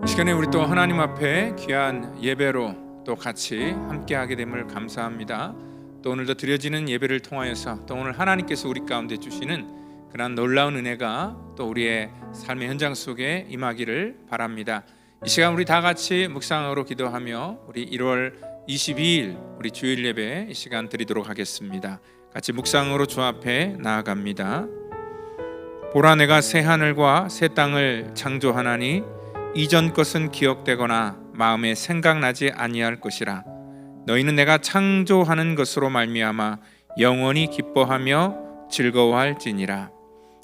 이 시간에 우리 또 하나님 앞에 귀한 예배로 또 같이 함께하게 됨을 감사합니다. 또 오늘도 드려지는 예배를 통하여서 또 오늘 하나님께서 우리 가운데 주시는 그런 놀라운 은혜가 또 우리의 삶의 현장 속에 임하기를 바랍니다. 이 시간 우리 다 같이 묵상으로 기도하며 우리 1월 22일 우리 주일 예배 이 시간 드리도록 하겠습니다. 같이 묵상으로 주 앞에 나아갑니다. 보라, 내가 새 하늘과 새 땅을 창조하나니 이전 것은 기억되거나 마음에 생각나지 아니할 것이라. 너희는 내가 창조하는 것으로 말미암아 영원히 기뻐하며 즐거워할지니라.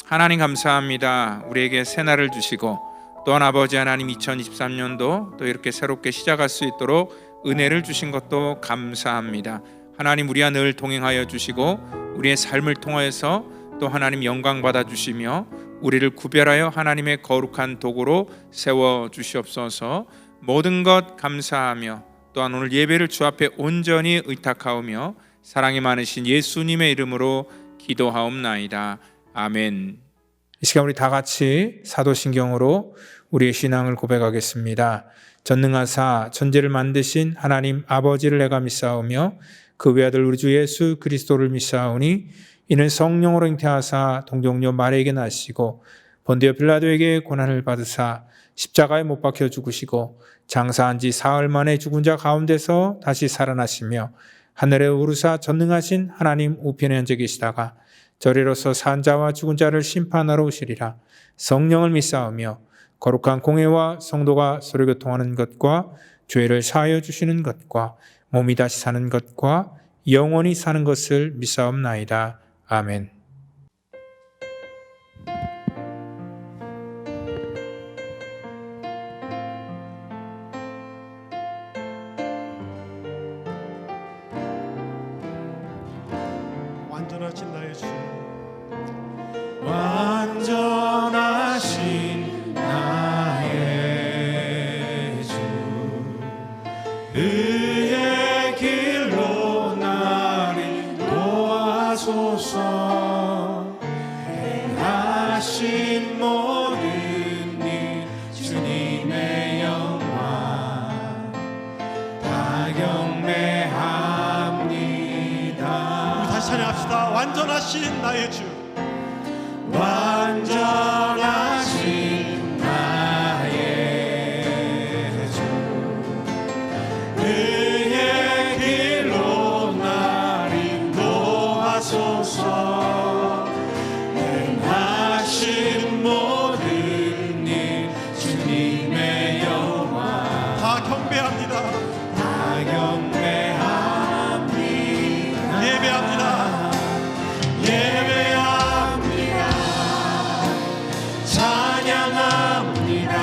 하나님 감사합니다. 우리에게 새 날을 주시고 또한 아버지 하나님 2023년도 또 이렇게 새롭게 시작할 수 있도록 은혜를 주신 것도 감사합니다. 하나님 우리와 늘 동행하여 주시고 우리의 삶을 통하여서 또 하나님 영광 받아 주시며 우리를 구별하여 하나님의 거룩한 도구로 세워 주시옵소서. 모든 것 감사하며 또한 오늘 예배를 주 앞에 온전히 의탁하오며 사랑이 많으신 예수님의 이름으로 기도하옵나이다. 아멘. 이 시간 우리 다 같이 사도신경으로 우리의 신앙을 고백하겠습니다. 전능하사 천지를 만드신 하나님 아버지를 내가 믿사오며 그 외아들 우리 주 예수 그리스도를 믿사오니 이는 성령으로 잉태하사 동정녀 마리아에게 나시고 본디오 빌라도에게 고난을 받으사 십자가에 못 박혀 죽으시고 장사한 지 사흘 만에 죽은 자 가운데서 다시 살아나시며 하늘에 오르사 전능하신 하나님 우편에 앉아 계시다가 저리로서 산 자와 죽은 자를 심판하러 오시리라. 성령을 믿사오며 거룩한 공회와 성도가 서로 교통하는 것과 죄를 사하여 주시는 것과 몸이 다시 사는 것과 영원히 사는 것을 믿사옵나이다. 아멘. 완전하신 나의 주, 완전하신 나의 주, 의의 길로 나를 인도하소서. 행하신 모든 일 주님의 영광 다 경배합니다. 우리 다시 찬양합시다. 완전하신 나의 주, 완전하신 나의 주, 의의 길로 나를 인도하소서. 행하신 모든 일 주님의 영광 다 경배합니다. 다 경배합니다. 예배합니다. 예배합니다. 찬양합니다.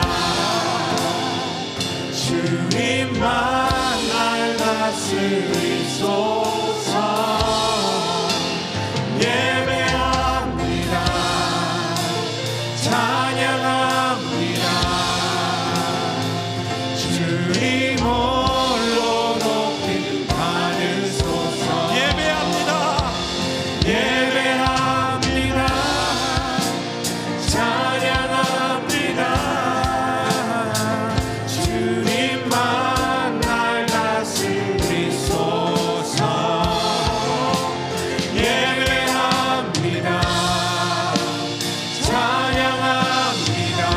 주님만 날 다스리소서. 예배합니다. 찬양합니다. 주님 홀로 높임 받으소서. 예배합니다. 예배합니다. 찬양합니다. 주님만 날 다스리소서. 예배합니다. 찬양합니다.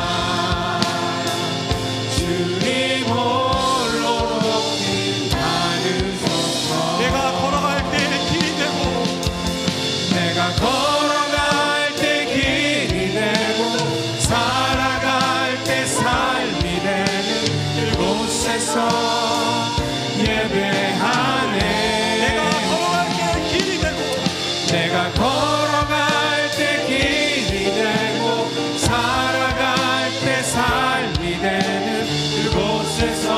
삶이 되는 그곳에서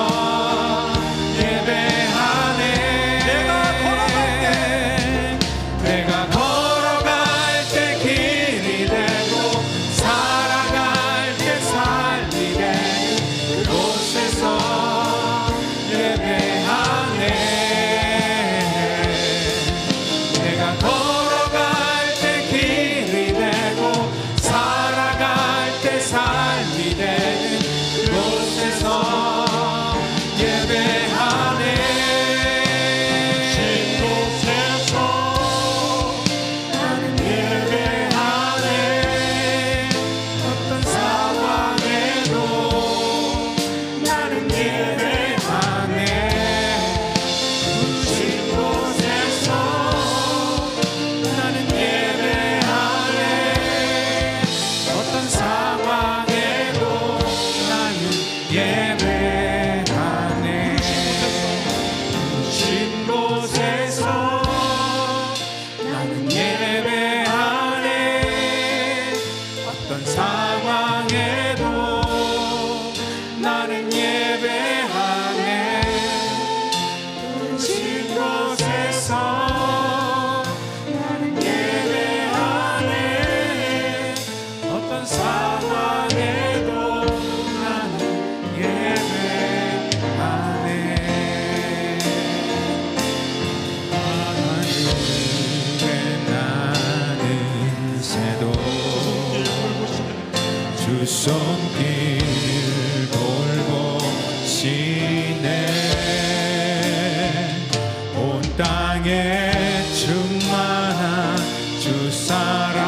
예배하네. 내가 걸어갈 때 길이 되고 살아갈 때 삶이 되는 그곳에서 예배하네. 내가 걸어갈 때 길이 되고 살아갈 때 삶이 되는 그곳에서 예배하네. 나는 예배하네. 어떤 상황에도 나는 예배하네. 부신 곳에서 나는 예배하네. 어떤 상황에도 나는 예배하네. 부신 곳에서 나는 예배하네. 어떤 상황에도 나는 예배하네. 부신 곳에서 나는 예배하네. 어떤 상황에도 나는 예배하네. 하늘에 나는 새도 주 손길 돌고 시네. 온 땅에 충만한 주 사랑으로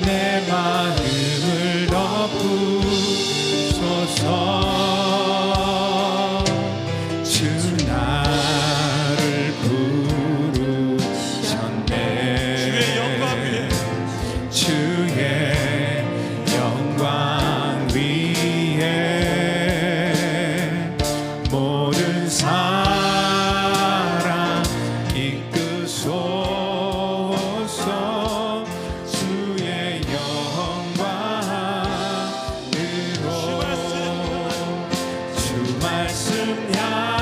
내 마음을 덮으소서. 주 나를 부르셨네. 주의 영광 위에 모든 사랑 이끄소서. 주의 영광으로 주 말씀 향하여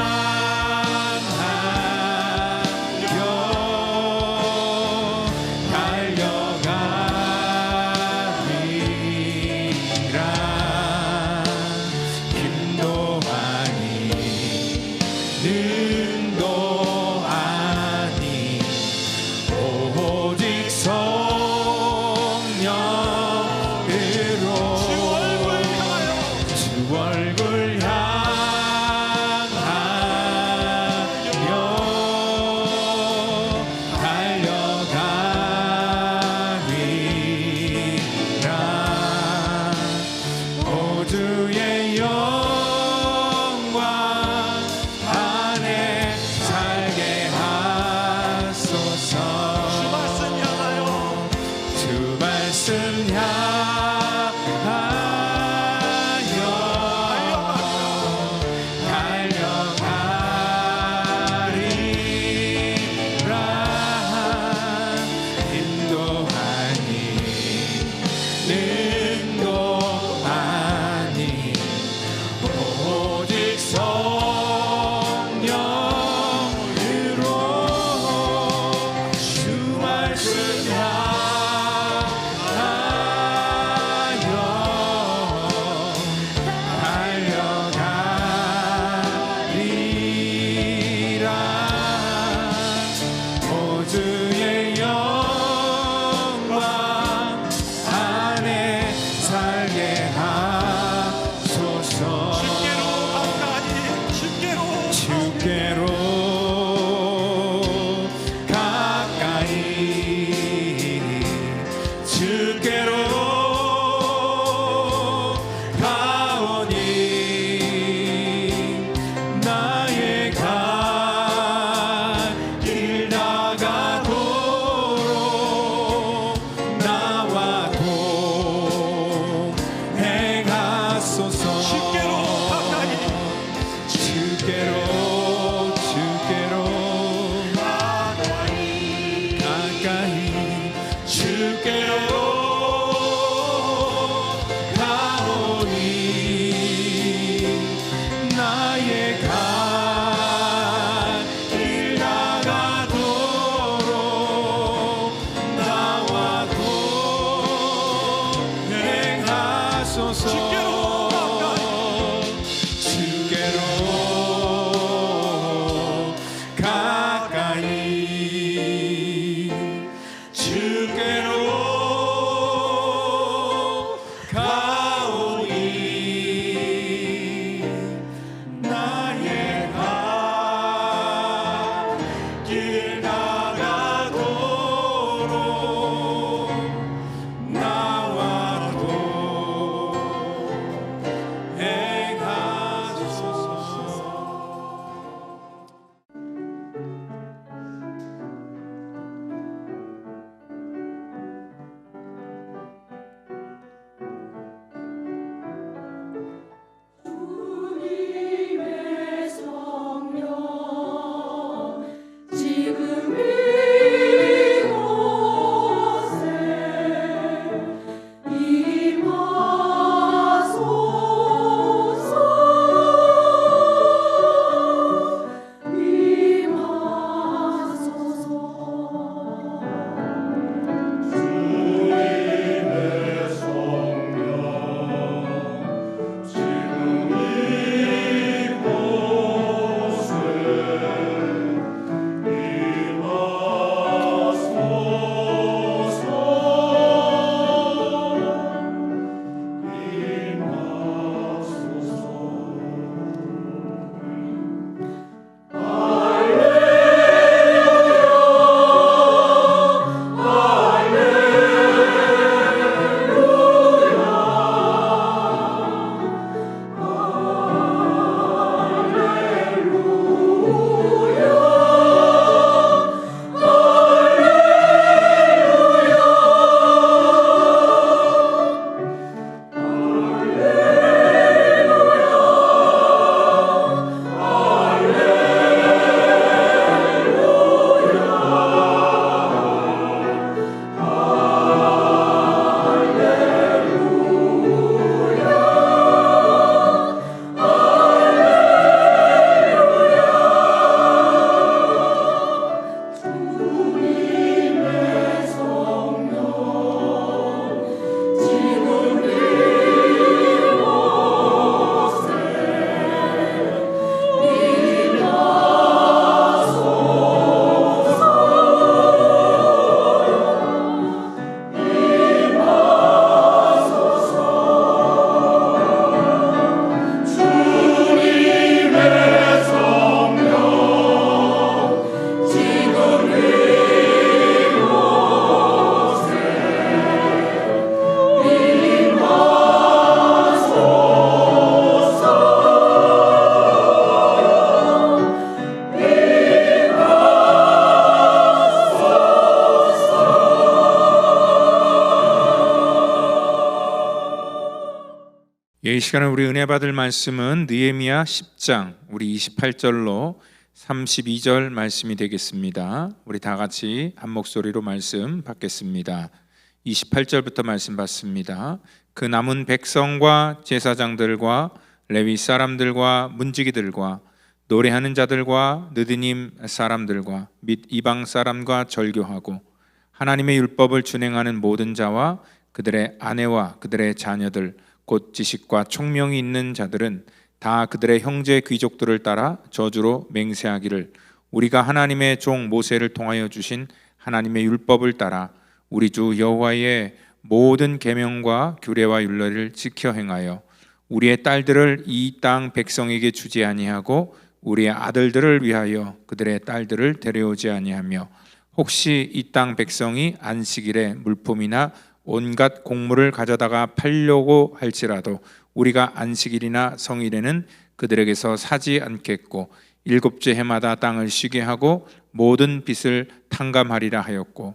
달려가리라. 힘도 아니 능도 아니 오직 성령으로 주 얼굴 향하여 달려가리라. 모두의 영광 안에 살게 하소서. 주 말씀 향하여 달려가리라. 힘도 아니 능도 아니 오직 성령으로 주 말씀 향하여 달려가리라. 모두의 영광 안에 살게 하소서. 주께로 가까이 주께로 가오니 나의 갈 길 나가도록 나와 동행하소서. 주께로 가까이 주께로 이 시간에 우리 은혜 받을 말씀은 느헤미야 10장 우리 28절로 32절 말씀이 되겠습니다. 우리 다 같이 한 목소리로 말씀 받겠습니다. 28절부터 말씀 받습니다. 그 남은 백성과 제사장들과 레위 사람들과 문지기들과 노래하는 자들과 느드님 사람들과 및 이방 사람과 절교하고 하나님의 율법을 준행하는 모든 자와 그들의 아내와 그들의 자녀들 곧 지식과 총명이 있는 자들은 다 그들의 형제 귀족들을 따라 저주로 맹세하기를 우리가 하나님의 종 모세를 통하여 주신 하나님의 율법을 따라 우리 주 여호와의 모든 계명과 규례와 율례를 지켜 행하여 우리의 딸들을 이 땅 백성에게 주지 아니하고 우리의 아들들을 위하여 그들의 딸들을 데려오지 아니하며 혹시 이 땅 백성이 안식일에 물품이나 온갖 곡물을 가져다가 팔려고 할지라도 우리가 안식일이나 성일에는 그들에게서 사지 않겠고 일곱째 해마다 땅을 쉬게 하고 모든 빚을 탕감하리라 하였고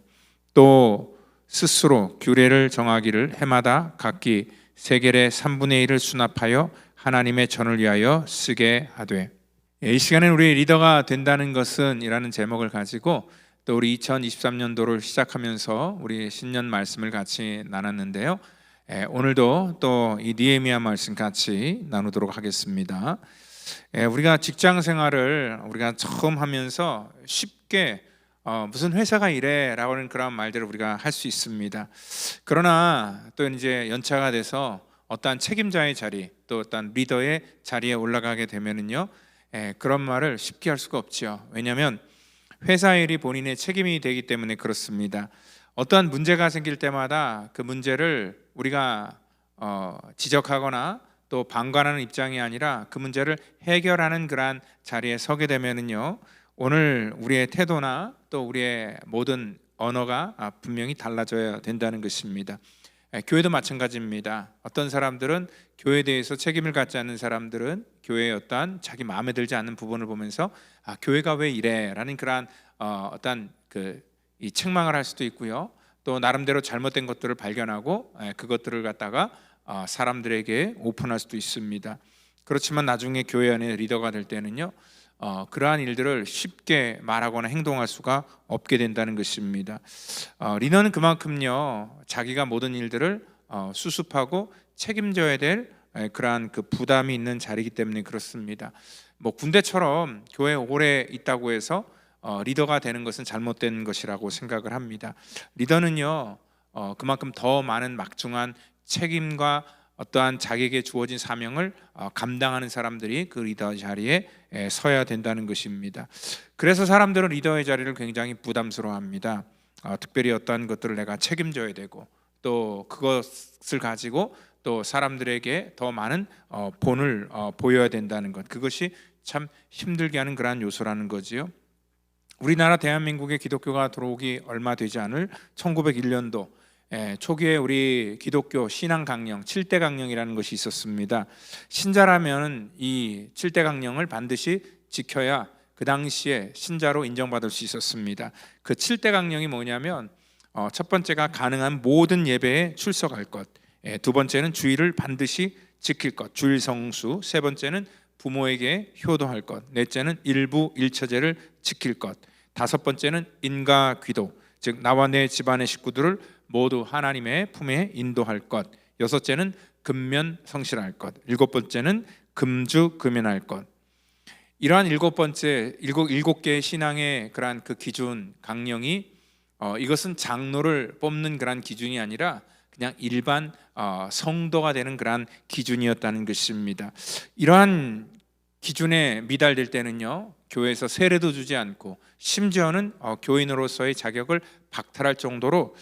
또 스스로 규례를 정하기를 해마다 각기 세겔의 3분의 1을 수납하여 하나님의 전을 위하여 쓰게 하되 이 시간에 우리 리더가 된다는 것은 이라는 제목을 가지고 또 우리 2023년도를 시작하면서 우리 신년 말씀을 같이 나눴는데요. 오늘도 또 이 느헤미야 말씀 같이 나누도록 하겠습니다. 우리가 직장 생활을 우리가 처음 하면서 쉽게 무슨 회사가 이래라고 하는 그런 말들을 우리가 할 수 있습니다. 그러나 또 이제 연차가 돼서 어떠한 책임자의 자리 또 어떠한 리더의 자리에 올라가게 되면은요, 그런 말을 쉽게 할 수가 없죠. 왜냐하면 회사 일이 본인의 책임이 되기 때문에 그렇습니다. 어떠한 문제가 생길 때마다 그 문제를 우리가 지적하거나 또 방관하는 입장이 아니라 그 문제를 해결하는 그러한 자리에 서게 되면은요, 오늘 우리의 태도나 또 우리의 모든 언어가 분명히 달라져야 된다는 것입니다. 교회도 마찬가지입니다. 어떤 사람들은 교회에 대해서 책임을 갖지 않는 사람들은 교회의 어떠한 자기 마음에 들지 않는 부분을 보면서 교회가 왜 이래라는 그러한 어떤 이 책망을 할 수도 있고요. 또 나름대로 잘못된 것들을 발견하고 그것들을 갖다가 사람들에게 오픈할 수도 있습니다. 그렇지만 나중에 교회 안에 리더가 될 때는요, 그러한 일들을 쉽게 말하거나 행동할 수가 없게 된다는 것입니다. 리더는 그만큼요, 자기가 모든 일들을 수습하고 책임져야 될 그러한 그 부담이 있는 자리이기 때문에 그렇습니다. 뭐 군대처럼 교회에 오래 있다고 해서 리더가 되는 것은 잘못된 것이라고 생각을 합니다. 리더는요, 그만큼 더 많은 막중한 책임과 어떠한 자기에게 주어진 사명을 감당하는 사람들이 그 리더 자리에 서야 된다는 것입니다. 그래서 사람들은 리더의 자리를 굉장히 부담스러워합니다. 특별히 어떠한 것들을 내가 책임져야 되고 또 그것을 가지고 또 사람들에게 더 많은 본을 보여야 된다는 것, 그것이 참 힘들게 하는 그러한 요소라는 거지요. 우리나라 대한민국에 기독교가 들어오기 얼마 되지 않을 1901년도 초기에 우리 기독교 신앙 강령 7대 강령이라는 것이 있었습니다. 신자라면 이 7대 강령을 반드시 지켜야 그 당시에 신자로 인정받을 수 있었습니다. 그 7대 강령이 뭐냐면 첫 번째가 가능한 모든 예배에 출석할 것, 두 번째는 주일을 반드시 지킬 것, 주일 성수, 세 번째는 부모에게 효도할 것, 넷째는 일부 일처제를 지킬 것, 다섯 번째는 인가 귀도, 즉 나와 내 집안의 식구들을 모두 하나님의 품에 인도할 것, 여섯째는 근면 성실할 것, 일곱 번째는 금주 금연할 것. 이러한 일곱 개의 신앙의 그러한 그 기준 강령이 이것은 장로를 뽑는 그러한 기준이 아니라 그냥 일반 성도가 되는 그러한 기준이었다는 것입니다. 이러한 기준에 미달될 때는요, 교회에서 세례도 주지 않고 심지어는 교인으로서의 자격을 박탈할 정도로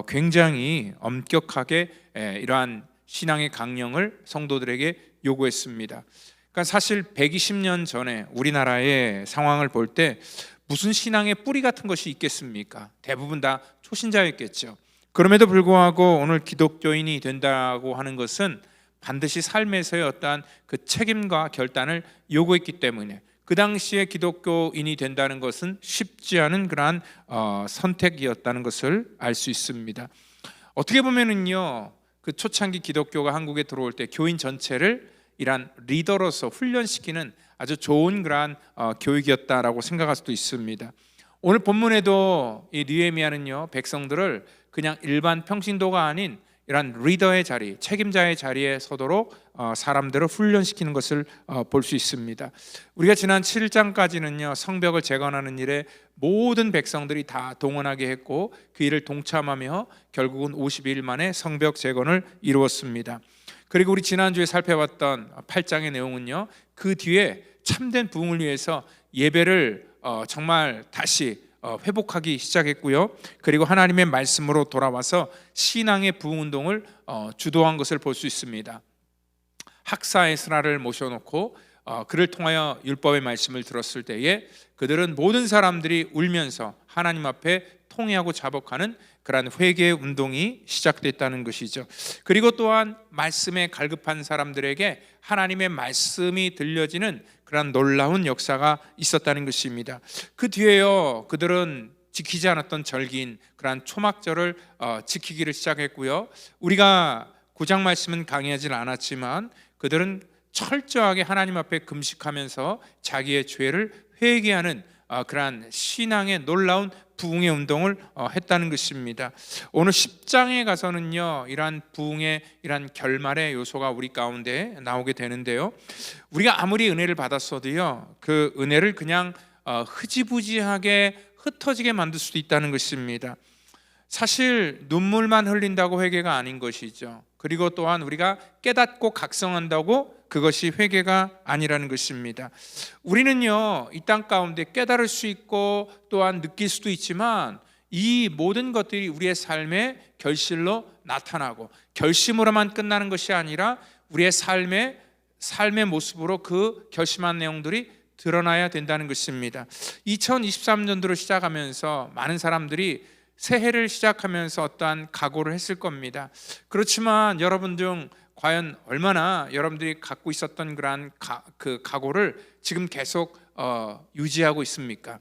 굉장히 엄격하게 이러한 신앙의 강령을 성도들에게 요구했습니다. 그러니까 사실 120년 전에 우리나라의 상황을 볼 때 무슨 신앙의 뿌리 같은 것이 있겠습니까? 대부분 다 초신자였겠죠. 그럼에도 불구하고 오늘 기독교인이 된다고 하는 것은 반드시 삶에서의 어떠한 그 책임과 결단을 요구했기 때문에 그 당시에 기독교인이 된다는 것은 쉽지 않은 그러한 선택이었다는 것을 알 수 있습니다. 어떻게 보면은요, 그 초창기 기독교가 한국에 들어올 때 교인 전체를 이란 리더로서 훈련시키는 아주 좋은 그러한 교육이었다라고 생각할 수도 있습니다. 오늘 본문에도 이 느헤미야는요, 백성들을 그냥 일반 평신도가 아닌 이런 리더의 자리, 책임자의 자리에 서도록 사람들을 훈련시키는 것을 볼 수 있습니다. 우리가 지난 7장까지는요, 성벽을 재건하는 일에 모든 백성들이 다 동원하게 했고 그 일을 동참하며 결국은 52일 만에 성벽 재건을 이루었습니다. 그리고 우리 지난주에 살펴봤던 8장의 내용은요, 그 뒤에 참된 부흥을 위해서 예배를 정말 다시 회복하기 시작했고요. 그리고 하나님의 말씀으로 돌아와서 신앙의 부흥운동을 주도한 것을 볼 수 있습니다. 학사 에스라를 모셔놓고 그를 통하여 율법의 말씀을 들었을 때에 그들은 모든 사람들이 울면서 하나님 앞에 통회하고 자복하는 그러한 회개의 운동이 시작됐다는 것이죠. 그리고 또한 말씀에 갈급한 사람들에게 하나님의 말씀이 들려지는 그런 놀라운 역사가 있었다는 것입니다. 그 뒤에요, 그들은 지키지 않았던 절기인 그러한 초막절을 지키기를 시작했고요. 우리가 9장 말씀은 강의하지 않았지만 그들은 철저하게 하나님 앞에 금식하면서 자기의 죄를 회개하는 그러한 신앙의 놀라운 부흥의 운동을 했다는 것입니다. 오늘 10장에 가서는요, 이러한 부흥의 이러한 결말의 요소가 우리 가운데 나오게 되는데요, 우리가 아무리 은혜를 받았어도요, 그 은혜를 그냥 흐지부지하게 흩어지게 만들 수도 있다는 것입니다. 사실 눈물만 흘린다고 회개가 아닌 것이죠. 그리고 또한 우리가 깨닫고 각성한다고 그것이 회개가 아니라는 것입니다. 우리는요, 이 땅 가운데 깨달을 수 있고 또한 느낄 수도 있지만 이 모든 것들이 우리의 삶의 결실로 나타나고 결심으로만 끝나는 것이 아니라 우리의 삶의 모습으로 그 결심한 내용들이 드러나야 된다는 것입니다. 2023년도로 시작하면서 많은 사람들이 새해를 시작하면서 어떠한 각오를 했을 겁니다. 그렇지만 여러분 중 과연 얼마나 여러분들이 갖고 있었던 그러한 그 각오를 지금 계속 유지하고 있습니까?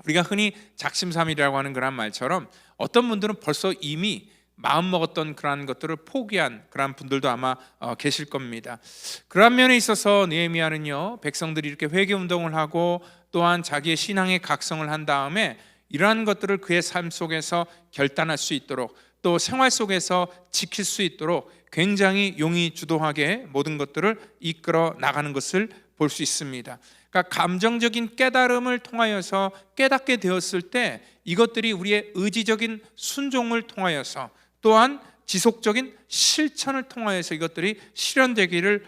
우리가 흔히 작심삼일이라고 하는 그런 말처럼 어떤 분들은 벌써 이미 마음 먹었던 그러한 것들을 포기한 그러한 분들도 아마 계실 겁니다. 그런 면에 있어서 느헤미야는요, 백성들이 이렇게 회개 운동을 하고 또한 자기의 신앙의 각성을 한 다음에 이러한 것들을 그의 삶 속에서 결단할 수 있도록 또 생활 속에서 지킬 수 있도록 굉장히 용의 주도하게 모든 것들을 이끌어 나가는 것을 볼 수 있습니다. 그러니까 감정적인 깨달음을 통하여서 깨닫게 되었을 때 이것들이 우리의 의지적인 순종을 통하여서 또한 지속적인 실천을 통하여서 이것들이 실현되기를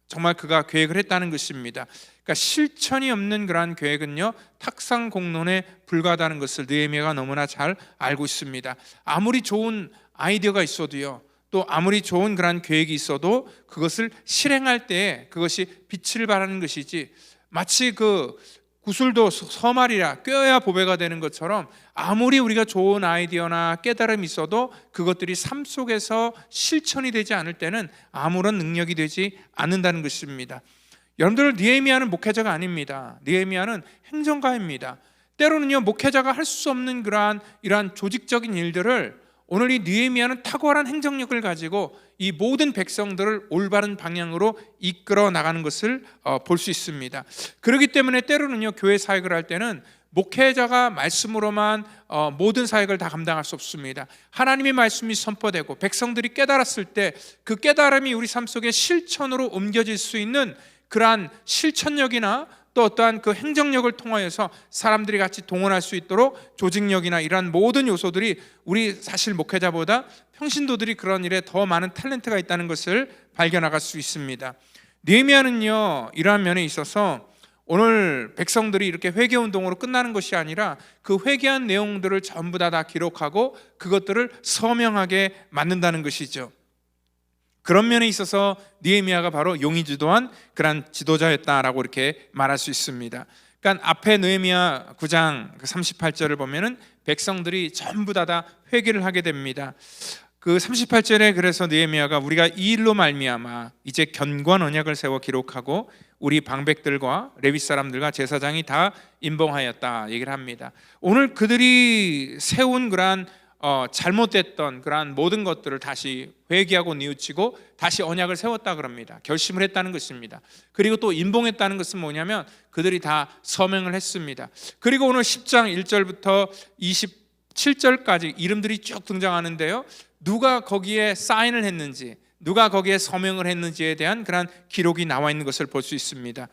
정말 그가 계획을 했다는 것입니다. 그러니까 실천이 없는 그러한 계획은요, 탁상공론에 불과하다는 것을 느헤미야가 너무나 잘 알고 있습니다. 아무리 좋은 아이디어가 있어도요, 또 아무리 좋은 그러한 계획이 있어도 그것을 실행할 때 그것이 빛을 발하는 것이지, 마치 그 구슬도 서말이라 꿰어야 보배가 되는 것처럼 아무리 우리가 좋은 아이디어나 깨달음이 있어도 그것들이 삶 속에서 실천이 되지 않을 때는 아무런 능력이 되지 않는다는 것입니다. 여러분들, 느헤미야는 목회자가 아닙니다. 느헤미야는 행정가입니다. 때로는요, 목회자가 할 수 없는 이러한 조직적인 일들을 오늘 이 느헤미야는 탁월한 행정력을 가지고 이 모든 백성들을 올바른 방향으로 이끌어 나가는 것을 볼 수 있습니다. 그렇기 때문에 때로는요, 교회 사역을 할 때는 목회자가 말씀으로만 모든 사역을 다 감당할 수 없습니다. 하나님의 말씀이 선포되고 백성들이 깨달았을 때 그 깨달음이 우리 삶 속에 실천으로 옮겨질 수 있는 그러한 실천력이나 또 어떠한 그 행정력을 통하여서 사람들이 같이 동원할 수 있도록 조직력이나 이러한 모든 요소들이 우리 사실 목회자보다 평신도들이 그런 일에 더 많은 탤런트가 있다는 것을 발견할 수 있습니다. 느헤미야는요, 이러한 면에 있어서 오늘 백성들이 이렇게 회개운동으로 끝나는 것이 아니라 그 회개한 내용들을 전부 다 기록하고 그것들을 서명하게 만든다는 것이죠. 그런 면에 있어서 느헤미야가 바로 용의 주도한 그런 지도자였다라고 이렇게 말할 수 있습니다. 그러니까 앞에 느헤미야 9장 38절을 보면은 백성들이 전부 다 회개를 하게 됩니다. 그 38절에 그래서 느헤미야가 우리가 이 일로 말미암아 이제 견고한 언약을 세워 기록하고 우리 방백들과 레위 사람들과 제사장이 다 임봉하였다 얘기를 합니다. 오늘 그들이 세운 그러한 잘못됐던 그러한 모든 것들을 다시 회개하고 뉘우치고 다시 언약을 세웠다 그럽니다. 결심을 했다는 것입니다. 그리고 또 임봉했다는 것은 뭐냐면 그들이 다 서명을 했습니다. 그리고 오늘 10장 1절부터 27절까지 이름들이 쭉 등장하는데요, 누가 거기에 사인을 했는지, 누가 거기에 서명을 했는지에 대한 그런 기록이 나와 있는 것을 볼 수 있습니다.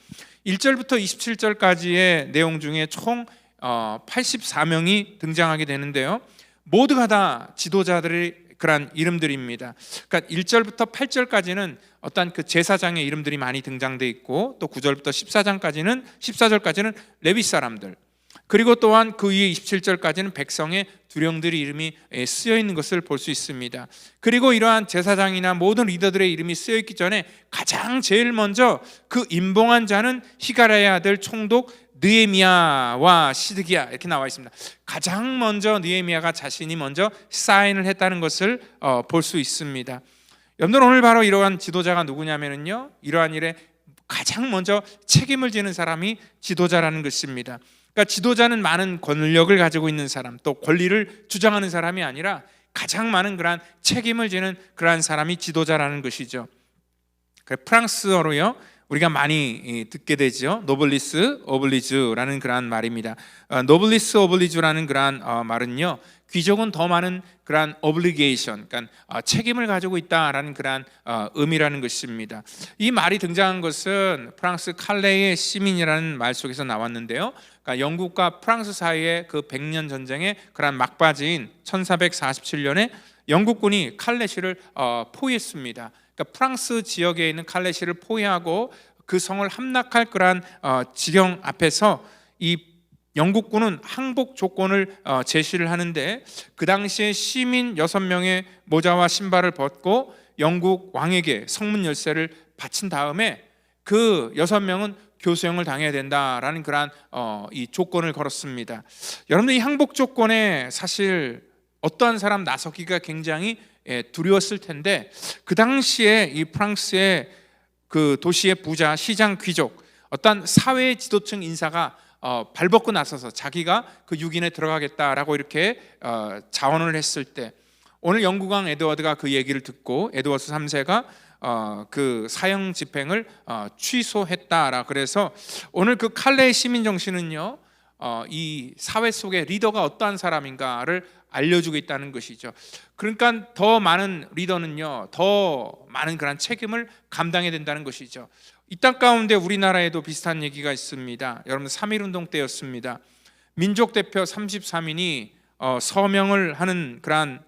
1절부터 27절까지의 내용 중에 총 84명이 등장하게 되는데요, 모두가 다 지도자들의 그런 이름들입니다. 그러니까 1절부터 8절까지는 어떤 그 제사장의 이름들이 많이 등장돼 있고, 또 9절부터 14절까지는 레위 사람들, 그리고 또한 그 위에 27절까지는 백성의 두령들의 이름이 쓰여 있는 것을 볼 수 있습니다. 그리고 이러한 제사장이나 모든 리더들의 이름이 쓰여 있기 전에 가장 제일 먼저 그 임봉한 자는 히가랴의 아들 총독 느헤미야와 시드기야, 이렇게 나와 있습니다. 가장 먼저 느헤미야가 자신이 먼저 사인을 했다는 것을 볼 수 있습니다. 여러분들, 오늘 바로 이러한 지도자가 누구냐면요, 이러한 일에 가장 먼저 책임을 지는 사람이 지도자라는 것입니다. 그러니까 지도자는 많은 권력을 가지고 있는 사람, 또 권리를 주장하는 사람이 아니라 가장 많은 그러한 책임을 지는 그러한 사람이 지도자라는 것이죠. 프랑스어로요, 우리가 많이 듣게 되죠. 노블리스 오블리주라는 그러한 말입니다. 노블리스 오블리주라는 그러한 말은요, 귀족은 더 많은 그러한 오블리게이션, 그러니까 책임을 가지고 있다라는 그러한 의미라는 것입니다. 이 말이 등장한 것은 프랑스 칼레의 시민이라는 말 속에서 나왔는데요, 그러니까 영국과 프랑스 사이의 그 100년 전쟁의 그러한 막바지인 1447년에 영국군이 칼레시를 포위했습니다. 그러니까 프랑스 지역에 있는 칼레시를 포위하고 그 성을 함락할 그러한 지경 앞에서 이 영국군은 항복 조건을 제시를 하는데, 그 당시에 시민 6명의 모자와 신발을 벗고 영국 왕에게 성문 열쇠를 바친 다음에 그 6명은 교수형을 당해야 된다라는 그러한 이 조건을 걸었습니다. 여러분들, 이 항복 조건에 사실 어떠한 사람 나서기가 굉장히 두려웠을 텐데, 그 당시에 이 프랑스의 그 도시의 부자, 시장, 귀족, 어떤 사회 지도층 인사가 발벗고 나서서 자기가 그 6인에 들어가겠다라고 이렇게 자원을 했을 때, 오늘 영국 왕 에드워드가 그 얘기를 듣고 에드워드 3세가 그 사형 집행을 취소했다라. 그래서 오늘 그 칼레의 시민 정신은요, 이 사회 속의 리더가 어떠한 사람인가를 알려주고 있다는 것이죠. 그러니까 더 많은 리더는요, 더 많은 그런 책임을 감당해야 된다는 것이죠. 이 땅 가운데 우리나라에도 비슷한 얘기가 있습니다. 여러분, 3.1운동 때였습니다. 민족 대표 33인이 서명을 하는 그러한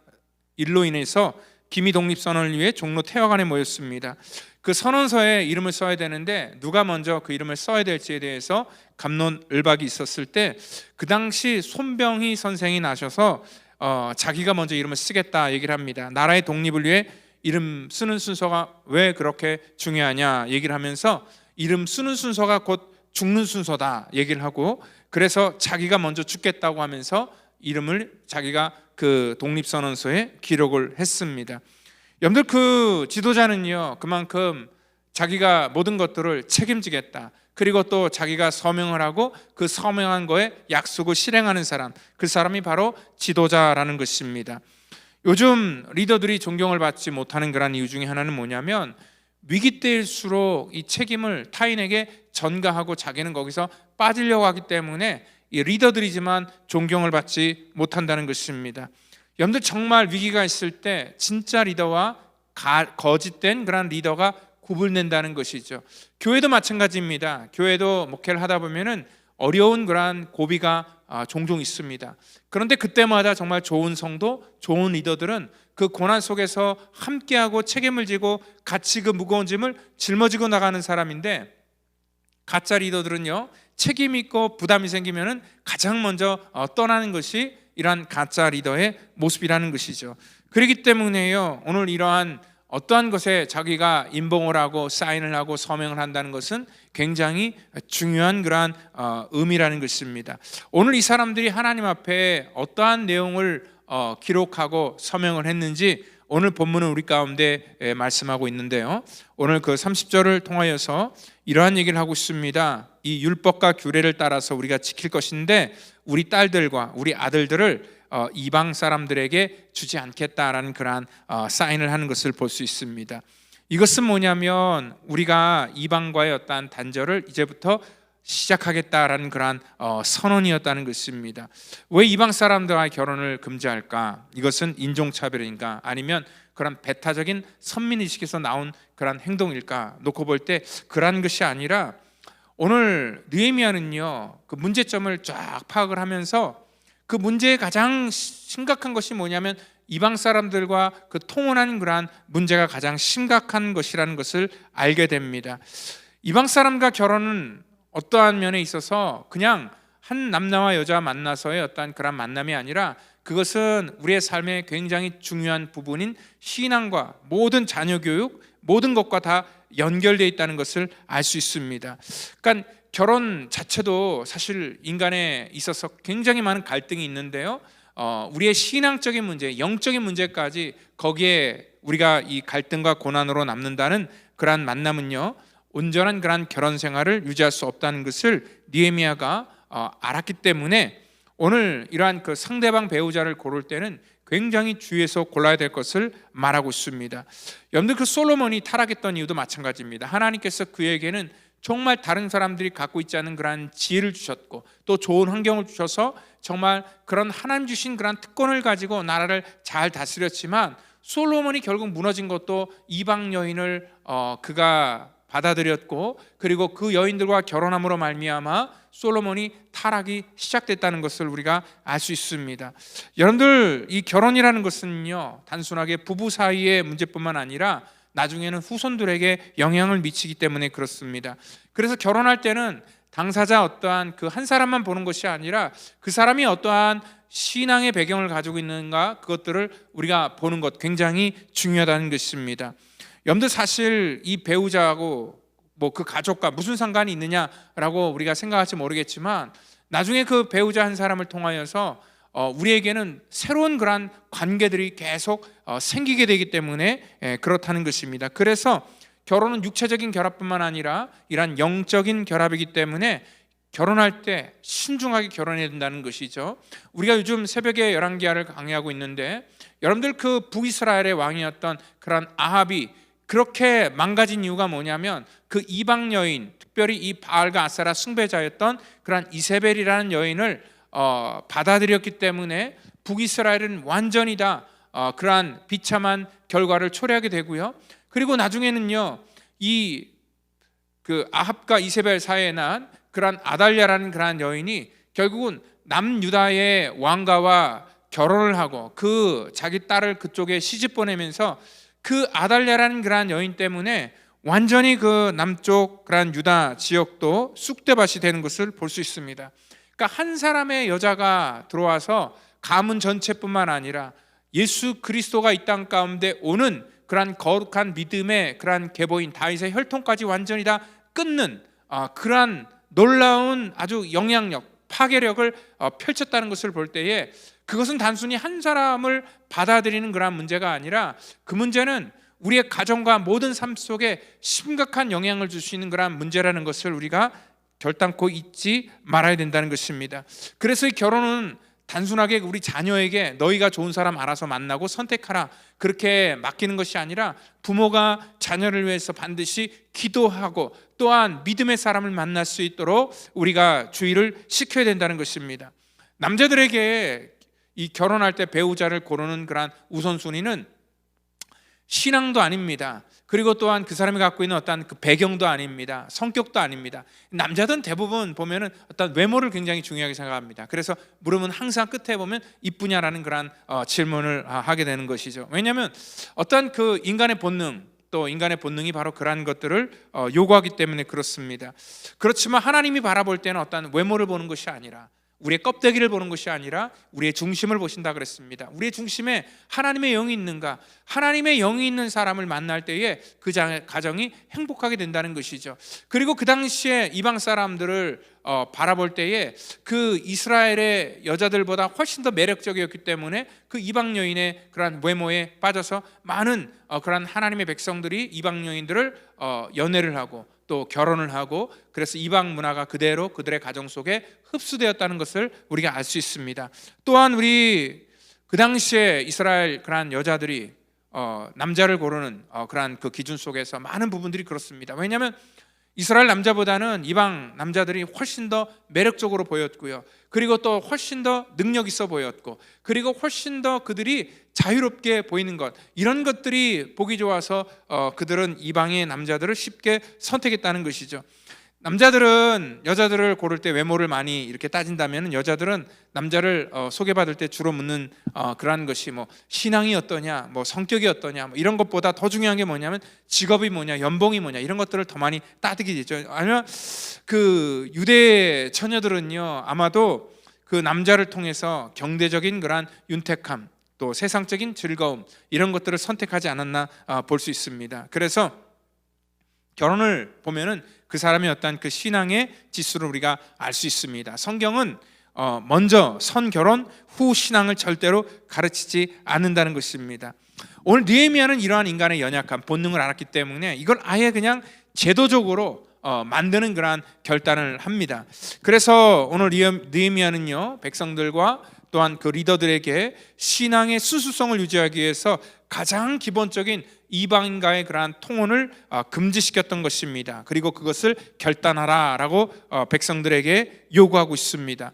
일로 인해서 기미 독립선언을 위해 종로 태화관에 모였습니다. 그 선언서에 이름을 써야 되는데 누가 먼저 그 이름을 써야 될지에 대해서 갑론을박이 있었을 때, 그 당시 손병희 선생이 나셔서 자기가 먼저 이름을 쓰겠다 얘기를 합니다. 나라의 독립을 위해 이름 쓰는 순서가 왜 그렇게 중요하냐 얘기를 하면서, 이름 쓰는 순서가 곧 죽는 순서다 얘기를 하고, 그래서 자기가 먼저 죽겠다고 하면서 이름을 자기가 그 독립선언서에 기록을 했습니다. 여러분들, 그 지도자는요, 그만큼 자기가 모든 것들을 책임지겠다, 그리고 또 자기가 서명을 하고 그 서명한 거에 약속을 실행하는 사람, 그 사람이 바로 지도자라는 것입니다. 요즘 리더들이 존경을 받지 못하는 그런 이유 중에 하나는 뭐냐면, 위기 때일수록 이 책임을 타인에게 전가하고 자기는 거기서 빠지려고 하기 때문에 이 리더들이지만 존경을 받지 못한다는 것입니다. 여러분들, 정말 위기가 있을 때 진짜 리더와 거짓된 그런 리더가 구분된다는 것이죠. 교회도 마찬가지입니다. 교회도 목회를 하다 보면은 어려운 그러한 고비가 종종 있습니다. 그런데 그때마다 정말 좋은 성도, 좋은 리더들은 그 고난 속에서 함께하고 책임을 지고 같이 그 무거운 짐을 짊어지고 나가는 사람인데, 가짜 리더들은요, 책임 있고 부담이 생기면은 가장 먼저 떠나는 것이 이러한 가짜 리더의 모습이라는 것이죠. 그렇기 때문에요, 오늘 이러한 어떠한 것에 자기가 임봉을 하고 사인을 하고 서명을 한다는 것은 굉장히 중요한 그러한 의미라는 것입니다. 오늘 이 사람들이 하나님 앞에 어떠한 내용을 기록하고 서명을 했는지 오늘 본문은 우리 가운데 말씀하고 있는데요, 오늘 그 30절을 통하여서 이러한 얘기를 하고 있습니다. 이 율법과 규례를 따라서 우리가 지킬 것인데, 우리 딸들과 우리 아들들을 이방 사람들에게 주지 않겠다라는 그러한 사인을 하는 것을 볼 수 있습니다. 이것은 뭐냐면 우리가 이방과의 어떠한 단절을 이제부터 시작하겠다라는 그러한 선언이었다는 것입니다. 왜 이방 사람들과의 결혼을 금지할까? 이것은 인종차별인가? 아니면 그런 배타적인 선민의식에서 나온 그런 행동일까? 놓고 볼 때 그러한 것이 아니라 오늘 느헤미야는요 그 문제점을 쫙 파악을 하면서 그 문제의 가장 심각한 것이 뭐냐면 이방 사람들과 그 통혼하는 그러한 문제가 가장 심각한 것이라는 것을 알게 됩니다. 이방 사람과 결혼은 어떠한 면에 있어서 그냥 한 남자와 여자 만나서의 어떠한 그런 만남이 아니라 그것은 우리의 삶의 굉장히 중요한 부분인 신앙과 모든 자녀 교육, 모든 것과 다 연결되어 있다는 것을 알 수 있습니다. 그러니까 결혼 자체도 사실 인간에 있어서 굉장히 많은 갈등이 있는데요, 우리의 신앙적인 문제, 영적인 문제까지 거기에 우리가 이 갈등과 고난으로 남는다는 그러한 만남은요 온전한 그러한 결혼 생활을 유지할 수 없다는 것을 느헤미야가 알았기 때문에 오늘 이러한 그 상대방 배우자를 고를 때는 굉장히 주의해서 골라야 될 것을 말하고 있습니다. 여러분들 그 솔로몬이 타락했던 이유도 마찬가지입니다. 하나님께서 그에게는 정말 다른 사람들이 갖고 있지 않은 그러한 지혜를 주셨고 또 좋은 환경을 주셔서 정말 그런 하나님 주신 그런 특권을 가지고 나라를 잘 다스렸지만 솔로몬이 결국 무너진 것도 이방 여인을 그가 받아들였고 그리고 그 여인들과 결혼함으로 말미암아 솔로몬이 타락이 시작됐다는 것을 우리가 알 수 있습니다. 여러분들 이 결혼이라는 것은요 단순하게 부부 사이의 문제뿐만 아니라 나중에는 후손들에게 영향을 미치기 때문에 그렇습니다. 그래서 결혼할 때는 당사자 어떠한 그 한 사람만 보는 것이 아니라 그 사람이 어떠한 신앙의 배경을 가지고 있는가 그것들을 우리가 보는 것 굉장히 중요하다는 것입니다. 여러분들 사실 이 배우자하고 뭐 그 가족과 무슨 상관이 있느냐라고 우리가 생각할지 모르겠지만 나중에 그 배우자 한 사람을 통하여서 우리에게는 새로운 그런 관계들이 계속 생기게 되기 때문에 그렇다는 것입니다. 그래서 결혼은 육체적인 결합뿐만 아니라 이러한 영적인 결합이기 때문에 결혼할 때 신중하게 결혼해야 된다는 것이죠. 우리가 요즘 새벽에 열왕기하를 강의하고 있는데 여러분들 그 북이스라엘의 왕이었던 그런 아합이 그렇게 망가진 이유가 뭐냐면 그 이방 여인, 특별히 이 바알과 아세라 숭배자였던 그런 이세벨이라는 여인을 받아들였기 때문에 북이스라엘은 완전히 다 그러한 비참한 결과를 초래하게 되고요. 그리고 나중에는요 이 그 아합과 이세벨 사이에 난 그러한 아달랴라는 그러한 여인이 결국은 남유다의 왕가와 결혼을 하고 그 자기 딸을 그쪽에 시집 보내면서 그 아달랴라는 그러한 여인 때문에 완전히 그 남쪽 그러한 유다 지역도 쑥대밭이 되는 것을 볼 수 있습니다. 그러니까 한 사람의 여자가 들어와서 가문 전체뿐만 아니라 예수 그리스도가 이 땅 가운데 오는 그러한 거룩한 믿음의 그러한 계보인 다윗의 혈통까지 완전히 다 끊는 그러한 놀라운 아주 영향력, 파괴력을 펼쳤다는 것을 볼 때에 그것은 단순히 한 사람을 받아들이는 그러한 문제가 아니라 그 문제는 우리의 가정과 모든 삶 속에 심각한 영향을 줄 수 있는 그러한 문제라는 것을 우리가 결단코 잊지 말아야 된다는 것입니다. 그래서 이 결혼은 단순하게 우리 자녀에게 너희가 좋은 사람 알아서 만나고 선택하라 그렇게 맡기는 것이 아니라 부모가 자녀를 위해서 반드시 기도하고 또한 믿음의 사람을 만날 수 있도록 우리가 주의를 시켜야 된다는 것입니다. 남자들에게 이 결혼할 때 배우자를 고르는 그런 우선순위는 신앙도 아닙니다. 그리고 또한 그 사람이 갖고 있는 어떤 그 배경도 아닙니다. 성격도 아닙니다. 남자들은 대부분 보면은 어떤 외모를 굉장히 중요하게 생각합니다. 그래서 물으면 항상 끝에 보면 이쁘냐라는 그런 질문을 하게 되는 것이죠. 왜냐하면 어떤 그 인간의 본능 또 인간의 본능이 바로 그러한 것들을 요구하기 때문에 그렇습니다. 그렇지만 하나님이 바라볼 때는 어떤 외모를 보는 것이 아니라 우리의 껍데기를 보는 것이 아니라 우리의 중심을 보신다 그랬습니다. 우리의 중심에 하나님의 영이 있는가? 하나님의 영이 있는 사람을 만날 때에 그 가정이 행복하게 된다는 것이죠. 그리고 그 당시에 이방 사람들을 바라볼 때에 그 이스라엘의 여자들보다 훨씬 더 매력적이었기 때문에 그 이방 여인의 그러한 외모에 빠져서 많은 그러한 하나님의 백성들이 이방 여인들을 연애를 하고 또 결혼을 하고 그래서 이방 문화가 그대로 그들의 가정 속에 흡수되었다는 것을 우리가 알 수 있습니다. 또한 우리 그 당시에 이스라엘 그러한 여자들이 남자를 고르는 그러한 그 기준 속에서 많은 부분들이 그렇습니다. 왜냐하면 이스라엘 남자보다는 이방 남자들이 훨씬 더 매력적으로 보였고요. 그리고 또 훨씬 더 능력 있어 보였고, 그리고 훨씬 더 그들이 자유롭게 보이는 것, 이런 것들이 보기 좋아서 그들은 이방의 남자들을 쉽게 선택했다는 것이죠. 남자들은 여자들을 고를 때 외모를 많이 이렇게 따진다면, 여자들은 남자를 소개받을 때 주로 묻는 그러한 것이 뭐 신앙이 어떠냐, 뭐 성격이 어떠냐, 뭐 이런 것보다 더 중요한 게 뭐냐면 직업이 뭐냐, 연봉이 뭐냐, 이런 것들을 더 많이 따지게 되죠. 아니면 그 유대 처녀들은요, 아마도 그 남자를 통해서 경제적인 그러한 윤택함, 또 세상적인 즐거움, 이런 것들을 선택하지 않았나 볼 수 있습니다. 그래서 결혼을 보면은 그 사람의 어떤 그 신앙의 지수를 우리가 알 수 있습니다. 성경은 먼저 선결혼 후 신앙을 절대로 가르치지 않는다는 것입니다. 오늘 느헤미야는 이러한 인간의 연약함, 본능을 알았기 때문에 이걸 아예 그냥 제도적으로 만드는 그러한 결단을 합니다. 그래서 오늘 느헤미야는요, 백성들과 또한 그 리더들에게 신앙의 수수성을 유지하기 위해서 가장 기본적인 이방인과의 그러한 통혼을 금지시켰던 것입니다. 그리고 그것을 결단하라라고 백성들에게 요구하고 있습니다.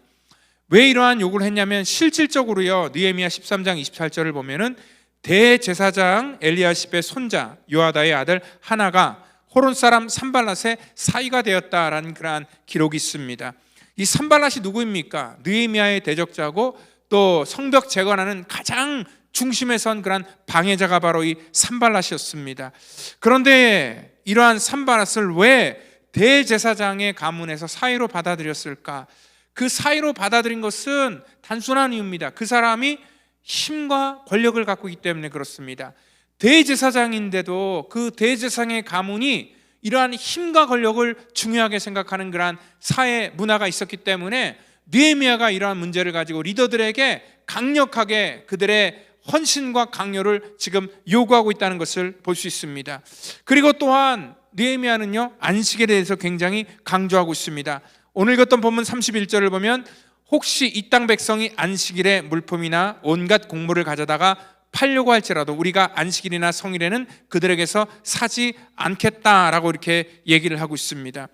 왜 이러한 요구를 했냐면, 실질적으로요, 느헤미야 13장 28절을 보면은 대제사장 엘리야십의 손자 요아다의 아들 하나가 호론 사람 산발랏의 사위가 되었다라는 그러한 기록이 있습니다. 이 산발랏이 누구입니까? 느헤미야의 대적자고 또 성벽 재건하는 가장 중심에 선 그런 방해자가 바로 이 산발랏이었습니다. 그런데 이러한 산발랏을 왜 대제사장의 가문에서 사위로 받아들였을까? 그 사위로 받아들인 것은 단순한 이유입니다. 그 사람이 힘과 권력을 갖고 있기 때문에 그렇습니다. 대제사장인데도 그 대제사장의 가문이 이러한 힘과 권력을 중요하게 생각하는 그러한 사회 문화가 있었기 때문에 느헤미야가 이러한 문제를 가지고 리더들에게 강력하게 그들의 헌신과 강요를 지금 요구하고 있다는 것을 볼 수 있습니다. 그리고 또한 느헤미야는요, 안식에 대해서 굉장히 강조하고 있습니다. 오늘 읽었던 본문 31절을 보면, 혹시 이 땅 백성이 안식일에 물품이나 온갖 곡물을 가져다가 팔려고 할지라도 우리가 안식일이나 성일에는 그들에게서 사지 않겠다라고 이렇게 얘기를 하고 있습니다.